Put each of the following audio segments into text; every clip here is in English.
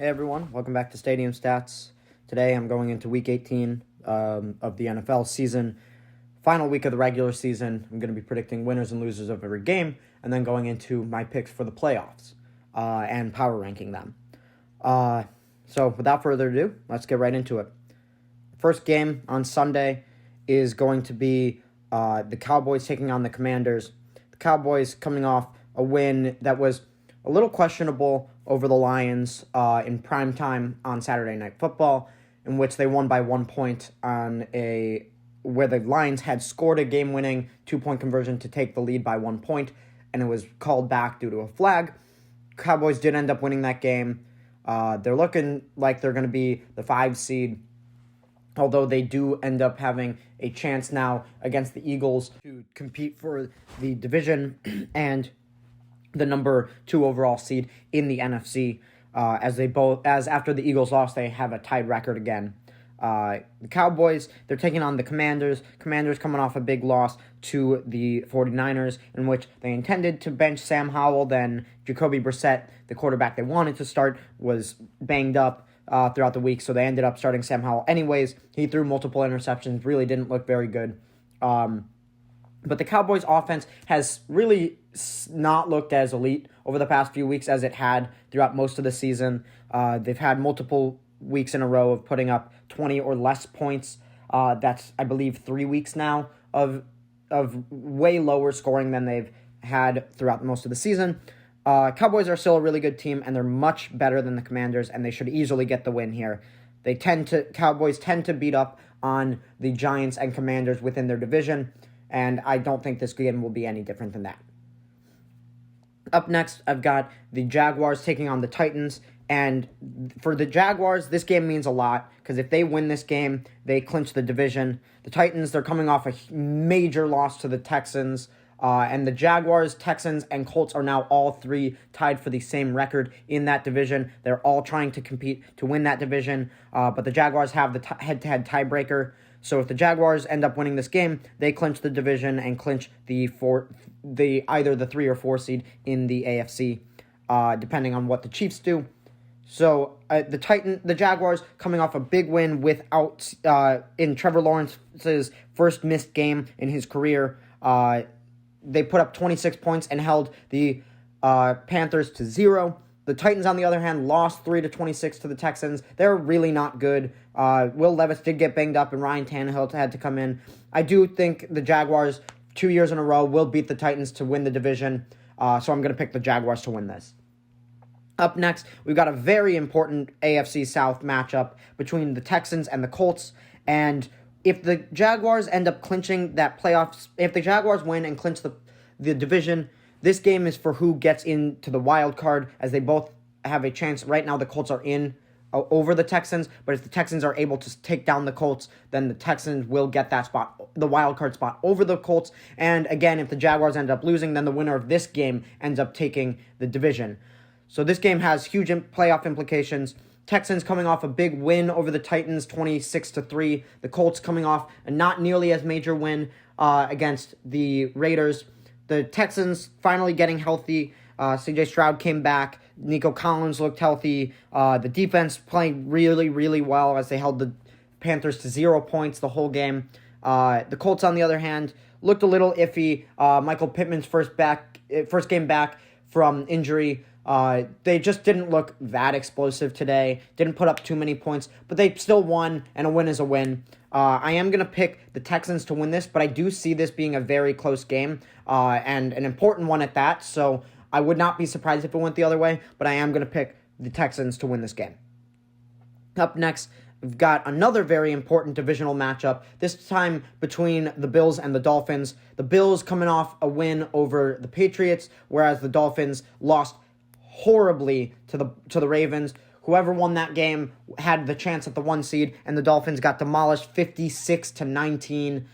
Hey everyone, welcome back to Stadium Stats. Today I'm going into Week 18 of the NFL season, final week of the regular season. I'm going to be predicting winners and losers of every game, and then going into my picks for the playoffs and power ranking them. So without further ado, let's get right into it. First game on Sunday is going to be the Cowboys taking on the Commanders. The Cowboys coming off a win that was a little questionable over the Lions in primetime on Saturday Night Football, in which they won by 1 point where the Lions had scored a game-winning 2-point conversion to take the lead by 1 point, and it was called back due to a flag. Cowboys did end up winning that game. They're looking like they're going to be the 5 seed, although they do end up having a chance now against the Eagles to compete for the division and the number 2 overall seed in the NFC. As after the Eagles lost, they have a tied record again. The Cowboys, they're taking on the Commanders. Commanders coming off a big loss to the 49ers, in which they intended to bench Sam Howell. Then Jacoby Brissett, the quarterback they wanted to start, was banged up throughout the week, so they ended up starting Sam Howell anyways. He threw multiple interceptions, really didn't look very good. But the Cowboys' offense has really not looked as elite over the past few weeks as it had throughout most of the season. They've had multiple weeks in a row of putting up 20 or less points. That's, I believe, 3 weeks now of way lower scoring than they've had throughout most of the season. Cowboys are still a really good team, and they're much better than the Commanders, and they should easily get the win here. Cowboys tend to beat up on the Giants and Commanders within their division, and I don't think this game will be any different than that. Up next, I've got the Jaguars taking on the Titans. And for the Jaguars, this game means a lot, because if they win this game, they clinch the division. The Titans, they're coming off a major loss to the Texans. And the Jaguars, Texans, and Colts are now all 3 tied for the same record in that division. They're all trying to compete to win that division. But the Jaguars have the head-to-head tiebreaker. So if the Jaguars end up winning this game, they clinch the division and clinch either the 3 or 4 seed in the AFC, depending on what the Chiefs do. So the Jaguars coming off a big win in Trevor Lawrence's first missed game in his career. They put up 26 points and held the Panthers to 0. The Titans, on the other hand, lost 3-26 to the Texans. They're really not good. Will Levis did get banged up, and Ryan Tannehill had to come in. I do think the Jaguars, 2 years in a row, will beat the Titans to win the division. So I'm going to pick the Jaguars to win this. Up next, we've got a very important AFC South matchup between the Texans and the Colts. And if the Jaguars end up clinching that playoffs, if the Jaguars win and clinch the division, this game is for who gets into the wild card, as they both have a chance. Right now, the Colts are in over the Texans, but if the Texans are able to take down the Colts, then the Texans will get that spot, the wild card spot, over the Colts. And again, if the Jaguars end up losing, then the winner of this game ends up taking the division. So this game has huge playoff implications. Texans coming off a big win over the Titans, 26-3. The Colts coming off a not nearly as major win against the Raiders. The Texans finally getting healthy. C.J. Stroud came back. Nico Collins looked healthy. The defense playing really, really well as they held the Panthers to 0 points the whole game. The Colts, on the other hand, looked a little iffy. Michael Pittman's first game back from injury. They just didn't look that explosive today. Didn't put up too many points, but they still won, and a win is a win. I am going to pick the Texans to win this, but I do see this being a very close game, and an important one at that, so I would not be surprised if it went the other way, but I am going to pick the Texans to win this game. Up next, we've got another very important divisional matchup, this time between the Bills and the Dolphins. The Bills coming off a win over the Patriots, whereas the Dolphins lost horribly to the Ravens. Whoever won that game had the chance at the 1 seed, and the Dolphins got demolished 56-19,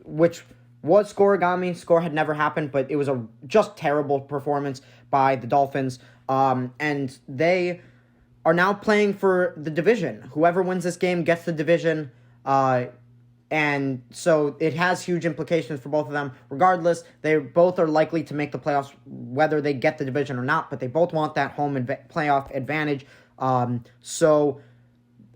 which was scoregami. Score had never happened, but it was a just terrible performance by the Dolphins. And they are now playing for the division. Whoever wins this game gets the division. And so it has huge implications for both of them. Regardless, they both are likely to make the playoffs, whether they get the division or not, but they both want that home playoff advantage So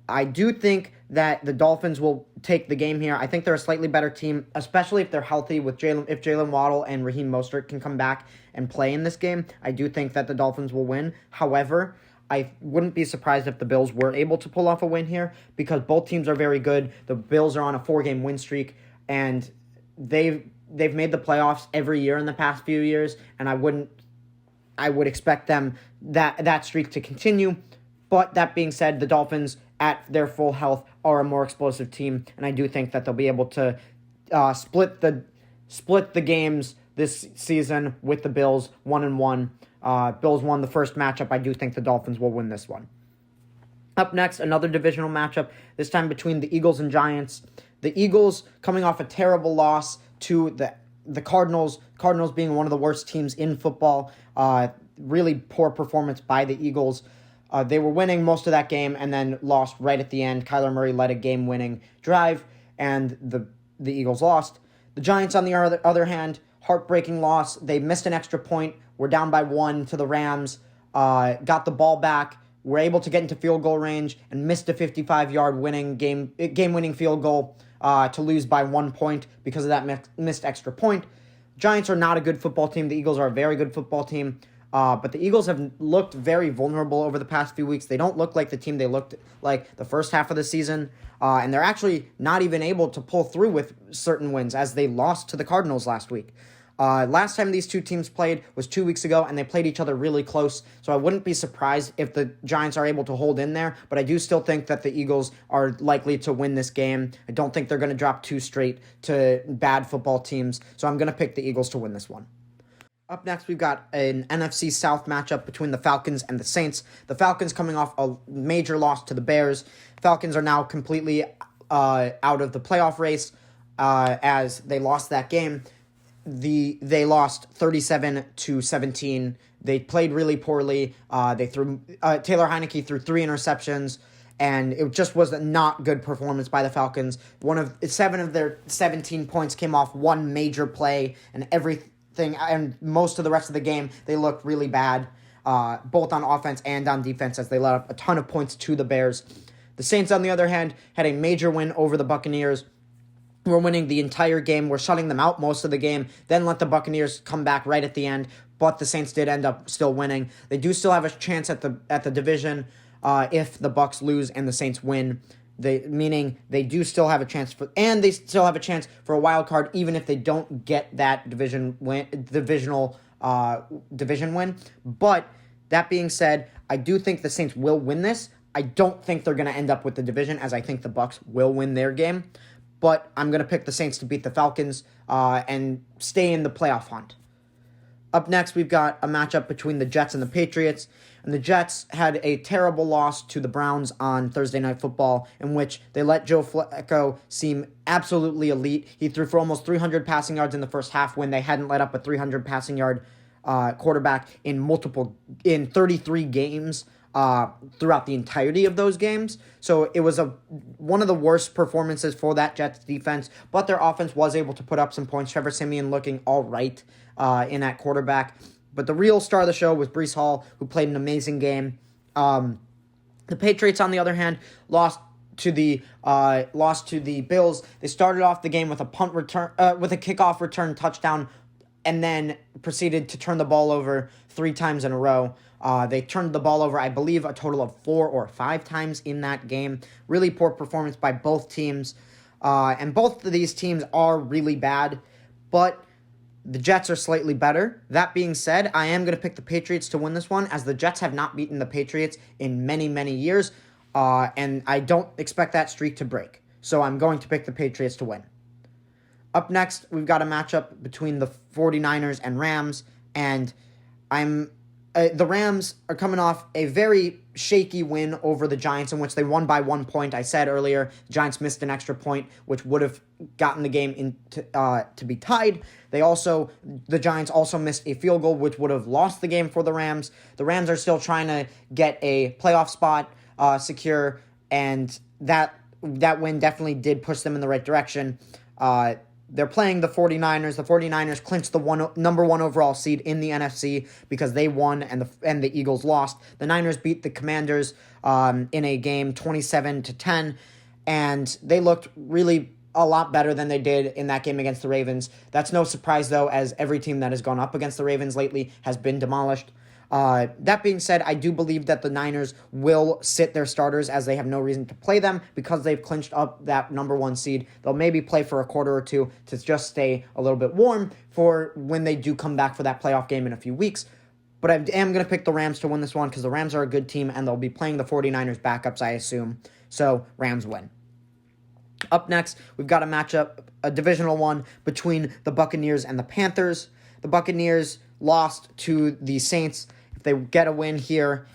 I do think that the Dolphins will take the game here. I think they're a slightly better team, especially if they're healthy. If Jalen Waddle and Raheem Mostert can come back and play in this game, I do think that the Dolphins will win. However, I wouldn't be surprised if the Bills were able to pull off a win here because both teams are very good. The Bills are on a 4-game win streak, and they've made the playoffs every year in the past few years, and I would expect them that streak to continue. But that being said, the Dolphins at their full health are a more explosive team, and I do think that they'll be able to split the games this season with the Bills 1-1. Bills won the first matchup. I do think the Dolphins will win this one. Up next, another divisional matchup, this time between the Eagles and Giants. The Eagles coming off a terrible loss to the Cardinals. Cardinals being one of the worst teams in football. Really poor performance by the Eagles. They were winning most of that game and then lost right at the end. Kyler Murray led a game-winning drive, and the Eagles lost. The Giants, on the other hand, heartbreaking loss. They missed an extra point. Were down by 1 to the Rams. Got the ball back. Were able to get into field goal range and missed a 55-yard game-winning field goal to lose by 1 point because of that missed extra point. Giants are not a good football team. The Eagles are a very good football team. But the Eagles have looked very vulnerable over the past few weeks. They don't look like the team they looked like the first half of the season. And they're actually not even able to pull through with certain wins as they lost to the Cardinals last week. Last time these two teams played was 2 weeks ago, and they played each other really close. So I wouldn't be surprised if the Giants are able to hold in there. But I do still think that the Eagles are likely to win this game. I don't think they're going to drop 2 straight to bad football teams. So I'm going to pick the Eagles to win this one. Up next, we've got an NFC South matchup between the Falcons and the Saints. The Falcons coming off a major loss to the Bears. Falcons are now completely out of the playoff race as they lost that game. They lost 37-17. They played really poorly. Taylor Heineke threw 3 interceptions, and it just was a not good performance by the Falcons. 7 of their 17 points came off one major play, and most of the rest of the game, they looked really bad, both on offense and on defense, as they let up a ton of points to the Bears. The Saints, on the other hand, had a major win over the Buccaneers. Were winning the entire game. Were shutting them out most of the game. Then let the Buccaneers come back right at the end. But the Saints did end up still winning. They do still have a chance at the division if the Bucs lose and the Saints win. Meaning they do still have a chance they still have a chance for a wild card even if they don't get that division win. But that being said, I do think the Saints will win this. I don't think they're going to end up with the division, as I think the Bucs will win their game. But I'm going to pick the Saints to beat the Falcons and stay in the playoff hunt. Up next, we've got a matchup between the Jets and the Patriots. And the Jets had a terrible loss to the Browns on Thursday Night Football, in which they let Joe Flacco seem absolutely elite. He threw for almost 300 passing yards in the first half when they hadn't let up a 300 passing yard quarterback in 33 games. Throughout the entirety of those games. So it was one of the worst performances for that Jets defense, but their offense was able to put up some points. Trevor Siemian looking all right in at quarterback. But the real star of the show was Breece Hall, who played an amazing game. The Patriots, on the other hand, lost to the Bills. They started off the game with a kickoff return touchdown, and then proceeded to turn the ball over 3 times in a row. They turned the ball over, I believe, a total of 4 or 5 times in that game. Really poor performance by both teams. And both of these teams are really bad, but the Jets are slightly better. That being said, I am going to pick the Patriots to win this one, as the Jets have not beaten the Patriots in many, many years, and I don't expect that streak to break. So I'm going to pick the Patriots to win. Up next, we've got a matchup between the 49ers and Rams, and the Rams are coming off a very shaky win over the Giants, in which they won by 1 point. I said earlier, the Giants missed an extra point, which would have gotten the game to be tied. The Giants also missed a field goal, which would have lost the game for the Rams. The Rams are still trying to get a playoff spot secure, and that win definitely did push them in the right direction. they're playing the 49ers. The 49ers clinched the number one overall seed in the NFC because they won and the Eagles lost. The Niners beat the Commanders in a game 27-10, and they looked really a lot better than they did in that game against the Ravens. That's no surprise, though, as every team that has gone up against the Ravens lately has been demolished. That being said, I do believe that the Niners will sit their starters as they have no reason to play them because they've clinched up that number one seed. They'll maybe play for a quarter or two to just stay a little bit warm for when they do come back for that playoff game in a few weeks. But I am going to pick the Rams to win this one because the Rams are a good team and they'll be playing the 49ers backups, I assume. So Rams win. Up next, we've got a matchup, a divisional one, between the Buccaneers and the Panthers. The Buccaneers lost to the Saints. If they get a win here,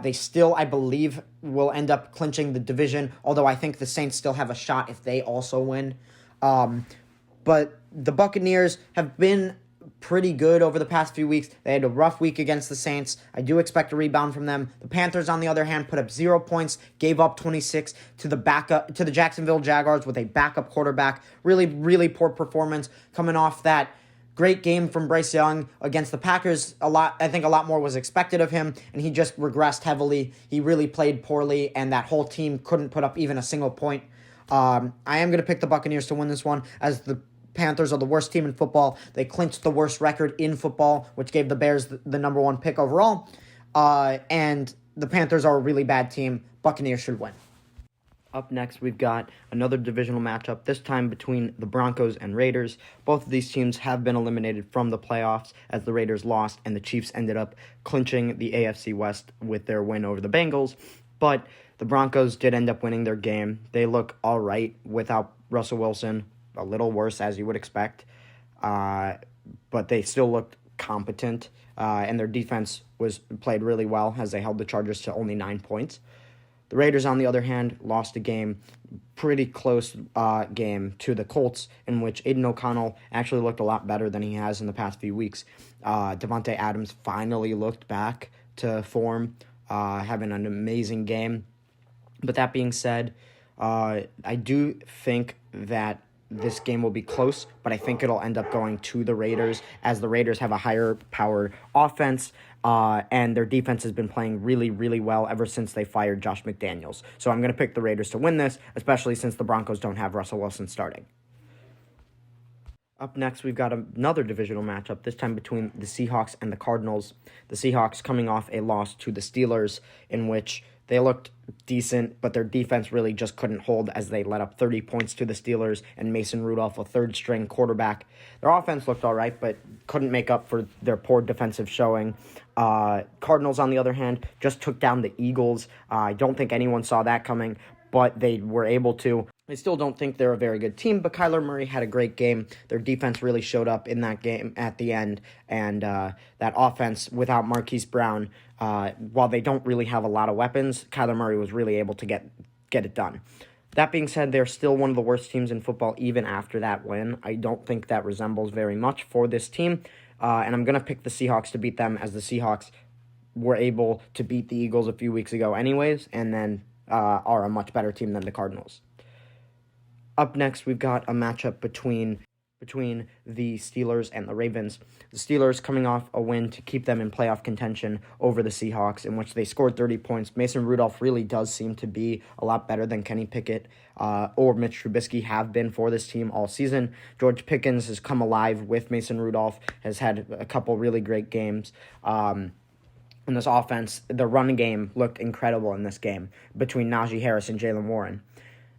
they still, I believe, will end up clinching the division, although I think the Saints still have a shot if they also win. But the Buccaneers have been pretty good over the past few weeks. They had a rough week against the Saints. I do expect a rebound from them. The Panthers, on the other hand, put up 0 points, gave up 26 to the Jacksonville Jaguars with a backup quarterback. Really, really poor performance coming off that great game from Bryce Young against the Packers. I think a lot more was expected of him, and he just regressed heavily. He really played poorly, and that whole team couldn't put up even a single point. I am going to pick the Buccaneers to win this one, as the Panthers are the worst team in football. They clinched the worst record in football, which gave the Bears the number one pick overall. And the Panthers are a really bad team. Buccaneers should win. Up next, we've got another divisional matchup, this time between the Broncos and Raiders. Both of these teams have been eliminated from the playoffs as the Raiders lost and the Chiefs ended up clinching the AFC West with their win over the Bengals. But the Broncos did end up winning their game. They look all right without Russell Wilson, a little worse as you would expect, but they still looked competent, and their defense was played really well as they held the Chargers to only 9 points. The Raiders, on the other hand, lost a game, pretty close game to the Colts, in which Aiden O'Connell actually looked a lot better than he has in the past few weeks. Devontae Adams finally looked back to form, having an amazing game. But that being said, I do think that this game will be close, but I think it'll end up going to the Raiders, as the Raiders have a higher powered offense, and their defense has been playing really, really well ever since they fired Josh McDaniels. So I'm going to pick the Raiders to win this, especially since the Broncos don't have Russell Wilson starting. Up next, we've got another divisional matchup, this time between the Seahawks and the Cardinals. The Seahawks coming off a loss to the Steelers, in which they looked decent, but their defense really just couldn't hold as they let up 30 points to the Steelers and Mason Rudolph, a third-string quarterback. Their offense looked all right, but couldn't make up for their poor defensive showing. Cardinals, on the other hand, just took down the Eagles. I don't think anyone saw that coming, but they were able to. I still don't think they're a very good team, but Kyler Murray had a great game. Their defense really showed up in that game at the end, and that offense without Marquise Brown, while they don't really have a lot of weapons, Kyler Murray was really able to get it done. That being said, they're still one of the worst teams in football even after that win. I don't think that resembles very much for this team, and I'm going to pick the Seahawks to beat them, as the Seahawks were able to beat the Eagles a few weeks ago anyways, and then are a much better team than the Cardinals. Up next, we've got a matchup between the Steelers and the Ravens. The Steelers coming off a win to keep them in playoff contention over the Seahawks, in which they scored 30 points. Mason Rudolph really does seem to be a lot better than Kenny Pickett or Mitch Trubisky have been for this team all season. George Pickens has come alive with Mason Rudolph, has had a couple really great games. In this offense, the run game looked incredible in this game between Najee Harris and Jaylen Warren.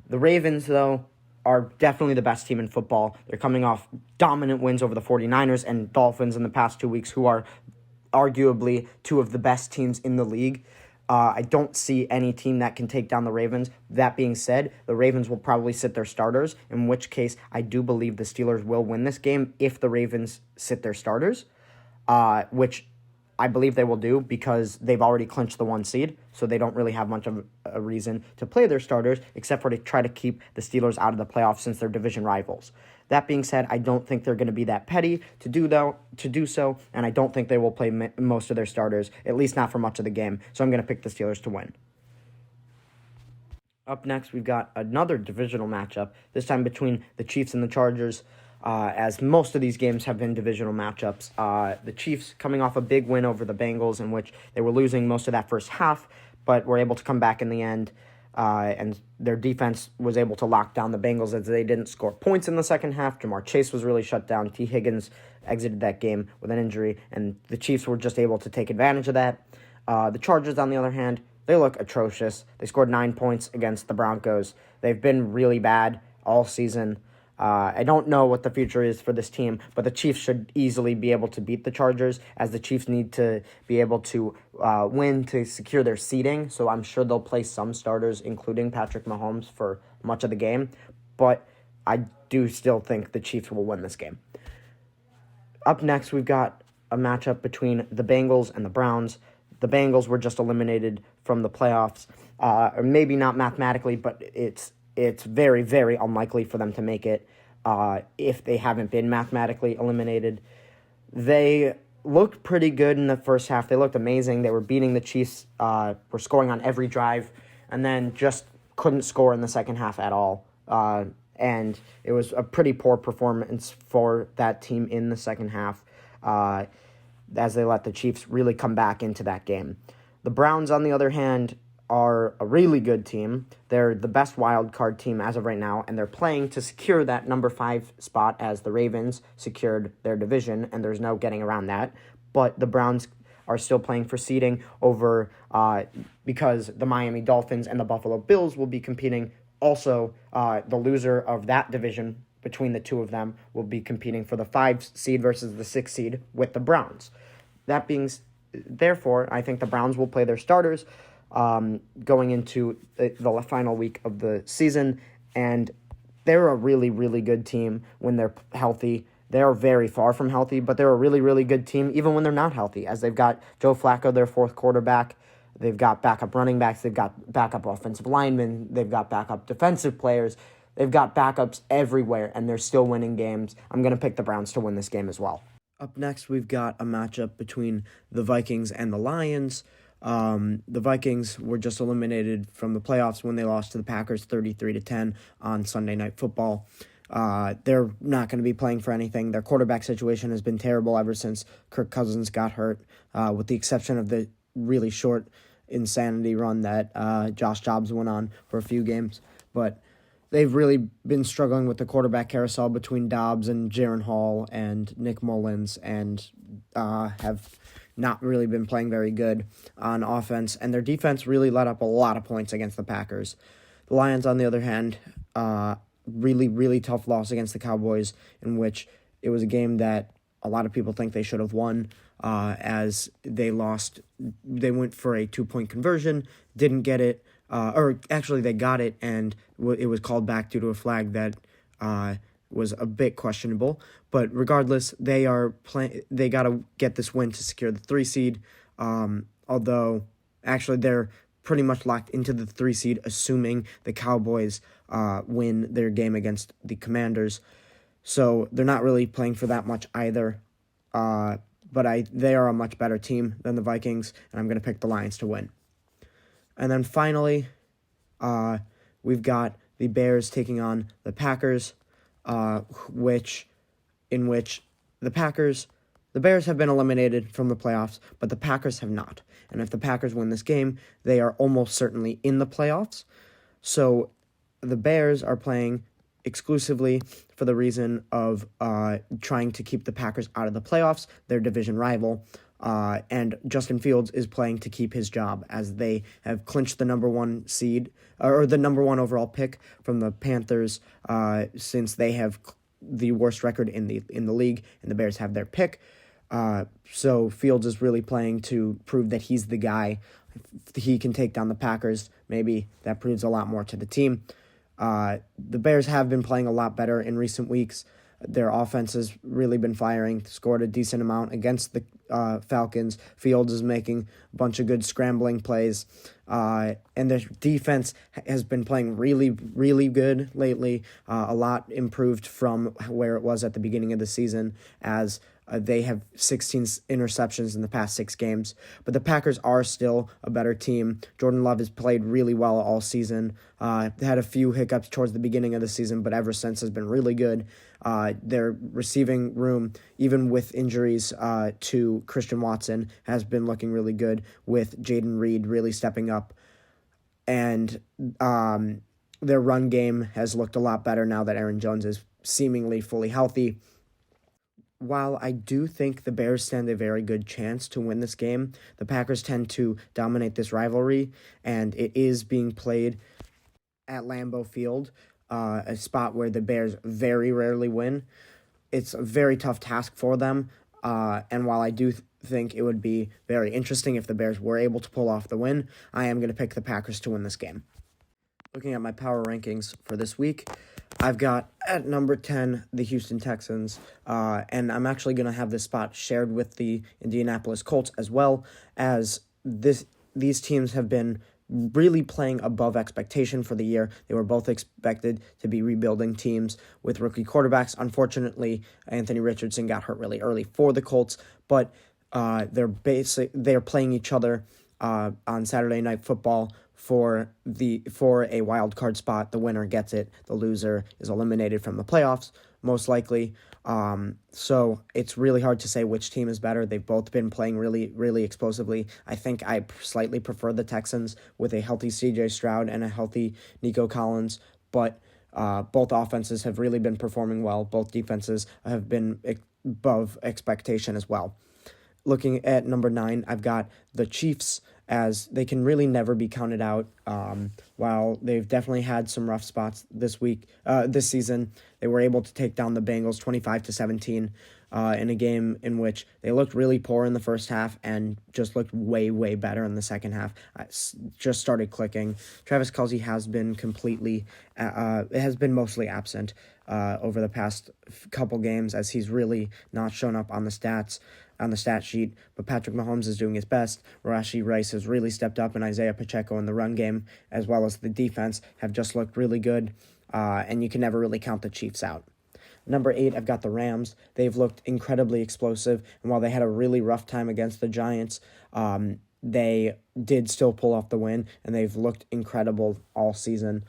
The Ravens, though, are definitely the best team in football. They're coming off dominant wins over the 49ers and Dolphins in the past 2 weeks, who are arguably two of the best teams in the league. I don't see any team that can take down the Ravens. That being said, the Ravens will probably sit their starters, in which case I do believe the Steelers will win this game if the Ravens sit their starters, which I believe they will do because they've already clinched the 1 seed, so they don't really have much of a reason to play their starters except for to try to keep the Steelers out of the playoffs since they're division rivals. That being said, I don't think they're going to be that petty to do so, and I don't think they will play most of their starters, at least not for much of the game, so I'm going to pick the Steelers to win. Up next, we've got another divisional matchup, this time between the Chiefs and the Chargers. as most of these games have been divisional matchups. The Chiefs coming off a big win over the Bengals, in which they were losing most of that first half, but were able to come back in the end, and their defense was able to lock down the Bengals as they didn't score points in the second half. Jamar Chase was really shut down. T. Higgins exited that game with an injury, and the Chiefs were just able to take advantage of that. The Chargers, on the other hand, they look atrocious. They scored 9 points against the Broncos. They've been really bad all season. I don't know what the future is for this team, but the Chiefs should easily be able to beat the Chargers, as the Chiefs need to be able to win to secure their seeding. So I'm sure they'll play some starters, including Patrick Mahomes, for much of the game. But I do still think the Chiefs will win this game. Up next, we've got a matchup between the Bengals and the Browns. The Bengals were just eliminated from the playoffs, or maybe not mathematically, but it's very, very unlikely for them to make it if they haven't been mathematically eliminated. They looked pretty good in the first half. They looked amazing. They were beating the Chiefs, were scoring on every drive, and then just couldn't score in the second half at all. And it was a pretty poor performance for that team in the second half, as they let the Chiefs really come back into that game. The Browns, on the other hand, are a really good team. They're the best wild card team as of right now, and they're playing to secure that number 5 spot as the Ravens secured their division, and there's no getting around that. But the Browns are still playing for seeding over because the Miami Dolphins and the Buffalo Bills will be competing. Also, the loser of that division between the two of them will be competing for the 5 seed versus the 6 seed with the Browns. Therefore, I think the Browns will play their starters going into the final week of the season, and they're a really, really good team when they're healthy. They're very far from healthy, but they're a really, really good team even when they're not healthy, as they've got Joe Flacco, their 4th quarterback. They've got backup running backs. They've got backup offensive linemen. They've got backup defensive players. They've got backups everywhere, and they're still winning games. I'm going to pick the Browns to win this game as well. Up next, we've got a matchup between the Vikings and the Lions. The Vikings were just eliminated from the playoffs when they lost to the Packers 33-10 on Sunday Night Football. They're not going to be playing for anything. Their quarterback situation has been terrible ever since Kirk Cousins got hurt, with the exception of the really short insanity run that Josh Dobbs went on for a few games. But they've really been struggling with the quarterback carousel between Dobbs and Jaron Hall and Nick Mullins, and have not really been playing very good on offense, and their defense really let up a lot of points against the Packers. The Lions, on the other hand, really, really tough loss against the Cowboys, in which it was a game that a lot of people think they should have won, as they lost. They went for a 2-point conversion, didn't get it, or actually they got it, and it was called back due to a flag that was a bit questionable. But regardless, they got to get this win to secure the 3 seed, although actually they're pretty much locked into the 3 seed, assuming the Cowboys win their game against the Commanders. So they're not really playing for that much either, but they are a much better team than the Vikings, and I'm going to pick the Lions to win. And then finally, we've got the Bears taking on the Packers, in which the Bears have been eliminated from the playoffs, but the Packers have not. And if the Packers win this game, they are almost certainly in the playoffs. So the Bears are playing exclusively for the reason of trying to keep the Packers out of the playoffs, their division rival. And Justin Fields is playing to keep his job, as they have clinched the number 1 seed, or the number 1 overall pick from the Panthers, since they have the worst record in the league, and the Bears have their pick. So Fields is really playing to prove that he's the guy. If he can take down the Packers, maybe that proves a lot more to the team. The Bears have been playing a lot better in recent weeks. Their offense has really been firing, scored a decent amount against the Falcons. Fields is making a bunch of good scrambling plays. And their defense has been playing really, really good lately. A lot improved from where it was at the beginning of the season, as They have 16 interceptions in the past 6 games. But the Packers are still a better team. Jordan Love has played really well all season. They had a few hiccups towards the beginning of the season, but ever since has been really good. Their receiving room, even with injuries to Christian Watson, has been looking really good, with Jaden Reed really stepping up. And their run game has looked a lot better now that Aaron Jones is seemingly fully healthy. While I do think the Bears stand a very good chance to win this game, the Packers tend to dominate this rivalry, and it is being played at Lambeau Field, a spot where the Bears very rarely win. It's a very tough task for them, and while I do think it would be very interesting if the Bears were able to pull off the win, I am going to pick the Packers to win this game. Looking at my power rankings for this week, I've got at number 10 the Houston Texans, and I'm actually going to have this spot shared with the Indianapolis Colts, as well as these teams have been really playing above expectation for the year. They were both expected to be rebuilding teams with rookie quarterbacks. Unfortunately, Anthony Richardson got hurt really early for the Colts, but they're playing each other on Saturday Night Football for a wild card spot. The winner gets it. The loser is eliminated from the playoffs, most likely. So it's really hard to say which team is better. They've both been playing really, really explosively. I think I slightly prefer the Texans with a healthy C.J. Stroud and a healthy Nico Collins, but both offenses have really been performing well. Both defenses have been above expectation as well. Looking at number 9, I've got the Chiefs, as they can really never be counted out. While they've definitely had some rough spots this season, they were able to take down the Bengals 25-17 in a game in which they looked really poor in the first half and just looked way, way better in the second half. Just started clicking. Travis Kelce has been mostly absent over the past couple games, as he's really not shown up on the stat sheet, but Patrick Mahomes is doing his best. Rashee Rice has really stepped up, and Isaiah Pacheco in the run game, as well as the defense, have just looked really good, and you can never really count the Chiefs out. Number 8, I've got the Rams. They've looked incredibly explosive, and while they had a really rough time against the Giants, they did still pull off the win, and they've looked incredible all season.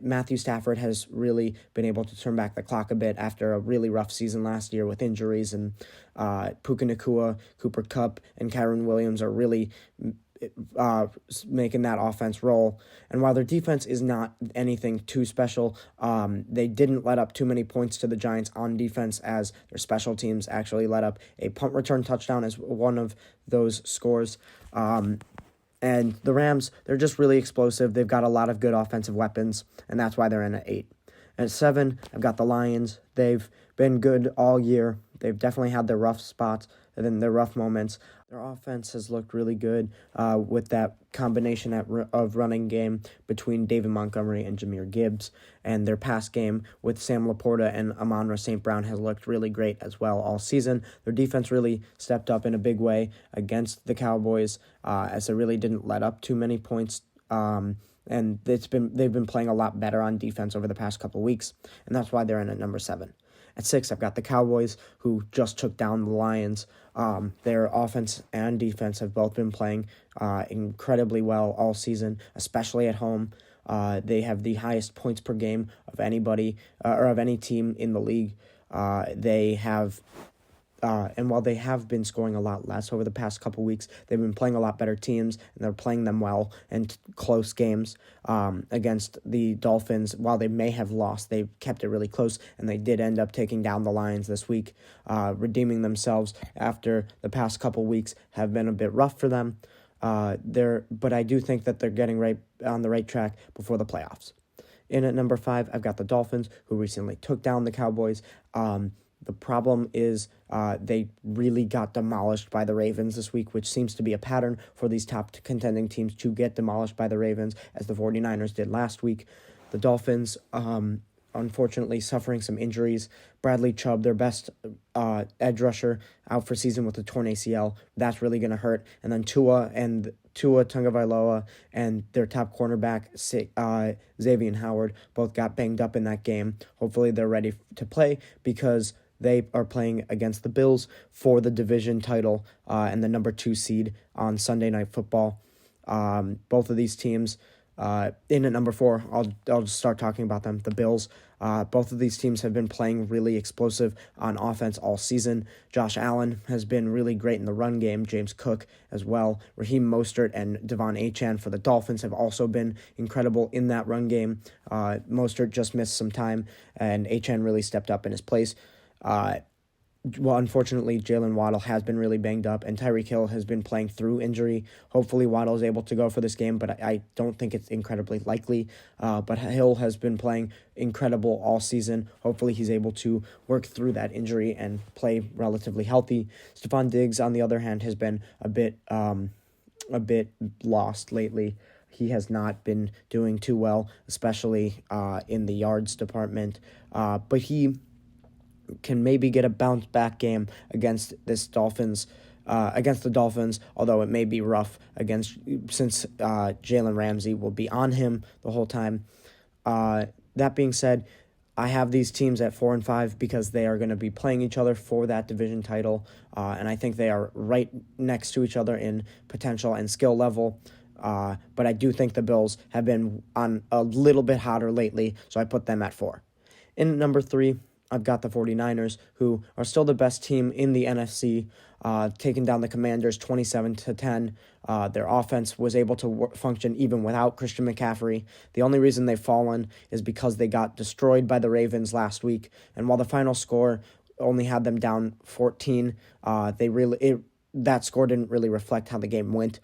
Matthew Stafford has really been able to turn back the clock a bit after a really rough season last year with injuries, and Puka Nacua, Cooper Kupp, and Kyren Williams are really making that offense roll. And while their defense is not anything too special, they didn't let up too many points to the Giants on defense, as their special teams actually let up a punt return touchdown as one of those scores. And the Rams, they're just really explosive. They've got a lot of good offensive weapons, and that's why they're in at 8. At 7, I've got the Lions. They've been good all year. They've definitely had their rough spots and then their rough moments. Their offense has looked really good with that combination of running game between David Montgomery and Jahmyr Gibbs. And their pass game with Sam Laporta and Amon-Ra St. Brown has looked really great as well all season. Their defense really stepped up in a big way against the Cowboys, as they really didn't let up too many points. And they've been playing a lot better on defense over the past couple weeks, and that's why they're in at number 7. At 6, I've got the Cowboys, who just took down the Lions. Their offense and defense have both been playing incredibly well all season, especially at home. They have the highest points per game of anybody or of any team in the league. And while they have been scoring a lot less over the past couple weeks, they've been playing a lot better teams, and they're playing them well and close games against the Dolphins. While they may have lost, they've kept it really close, and they did end up taking down the Lions this week, redeeming themselves after the past couple weeks have been a bit rough for them. But I do think that they're getting right on the right track before the playoffs. In at number 5, I've got the Dolphins, who recently took down the Cowboys. The problem is they really got demolished by the Ravens this week, which seems to be a pattern for these top contending teams to get demolished by the Ravens, as the 49ers did last week. The Dolphins, unfortunately, suffering some injuries. Bradley Chubb, their best edge rusher, out for season with a torn ACL. That's really going to hurt. And then Tua Tagovailoa and their top cornerback, Xavier Howard, both got banged up in that game. Hopefully they're ready to play, because They are playing against the Bills for the division title and the number 2 seed on Sunday Night Football. Both of these teams, in at number 4, I'll just start talking about them. The Bills. Both of these teams have been playing really explosive on offense all season. Josh Allen has been really great in the run game. James Cook as well. Raheem Mostert and Devon Achane for the Dolphins have also been incredible in that run game. Mostert just missed some time, and Achane really stepped up in his place. Well, unfortunately, Jalen Waddle has been really banged up, and Tyreek Hill has been playing through injury. Hopefully, Waddle is able to go for this game, but I don't think it's incredibly likely. But Hill has been playing incredible all season. Hopefully, he's able to work through that injury and play relatively healthy. Stephon Diggs, on the other hand, has been a bit lost lately. He has not been doing too well, especially in the yards department. But he can maybe get a bounce back game against the Dolphins, although it may be rough since Jalen Ramsey will be on him the whole time. That being said, I have these teams at 4 and 5 because they are going to be playing each other for that division title, and I think they are right next to each other in potential and skill level. But I do think the Bills have been on a little bit hotter lately, so I put them at 4. In number 3, I've got the 49ers, who are still the best team in the NFC, taking down the Commanders 27-10. Their offense was able to function even without Christian McCaffrey. The only reason they've fallen is because they got destroyed by the Ravens last week. And while the final score only had them down 14, that score didn't really reflect how the game went.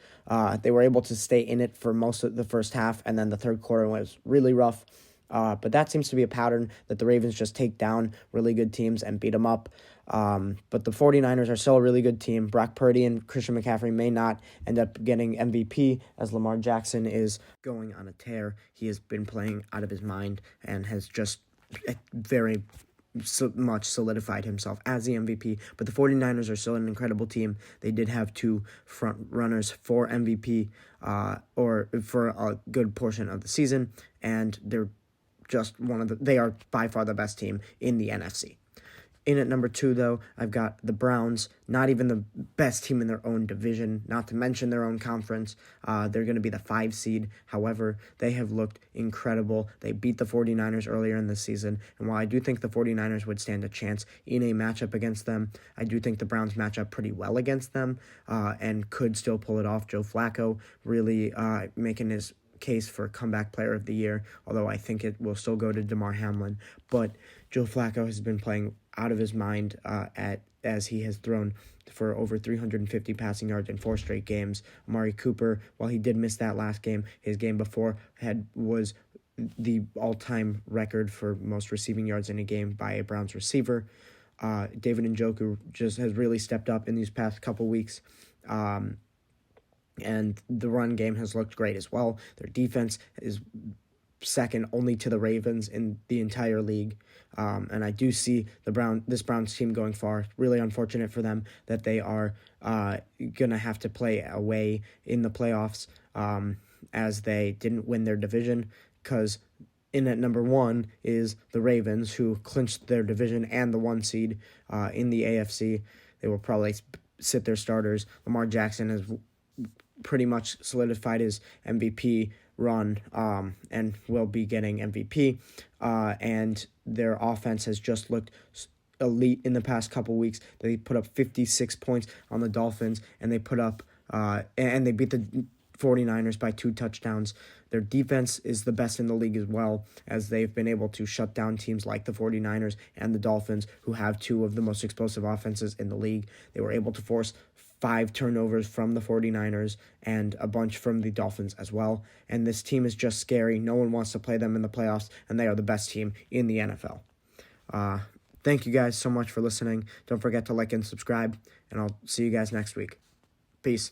They were able to stay in it for most of the first half, and then the third quarter was really rough. But that seems to be a pattern that the Ravens just take down really good teams and beat them up. But the 49ers are still a really good team. Brock Purdy and Christian McCaffrey may not end up getting MVP as Lamar Jackson is going on a tear. He has been playing out of his mind and has just very much solidified himself as the MVP. But the 49ers are still an incredible team. They did have 2 front runners for MVP or for a good portion of the season, and they're just they are by far the best team in the NFC. In at number 2, though, I've got the Browns, not even the best team in their own division, not to mention their own conference. They're going to be the 5 seed. However, they have looked incredible. They beat the 49ers earlier in the season, and while I do think the 49ers would stand a chance in a matchup against them, I do think the Browns match up pretty well against them and could still pull it off. Joe Flacco really making his case for comeback player of the year, although I think it will still go to Damar Hamlin. But Joe Flacco has been playing out of his mind as he has thrown for over 350 passing yards in 4 straight games. Amari Cooper, while he did miss that last game, his game before was the all-time record for most receiving yards in a game by a Browns receiver. David Njoku just has really stepped up in these past couple weeks. And the run game has looked great as well. Their defense is second only to the Ravens in the entire league. And I do see this Browns team going far. Really unfortunate for them that they are going to have to play away in the playoffs as they didn't win their division, because in at number 1 is the Ravens, who clinched their division and the 1 seed in the AFC. They will probably sit their starters. Lamar Jackson has pretty much solidified his MVP run and will be getting MVP. And their offense has just looked elite in the past couple weeks. They put up 56 points on the Dolphins, and they put up and they beat the 49ers by 2 touchdowns. Their defense is the best in the league as well, as they've been able to shut down teams like the 49ers and the Dolphins, who have 2 of the most explosive offenses in the league. They were able to force 5 turnovers from the 49ers and a bunch from the Dolphins as well. And this team is just scary. No one wants to play them in the playoffs, and they are the best team in the NFL. Thank you guys so much for listening. Don't forget to like and subscribe, and I'll see you guys next week. Peace.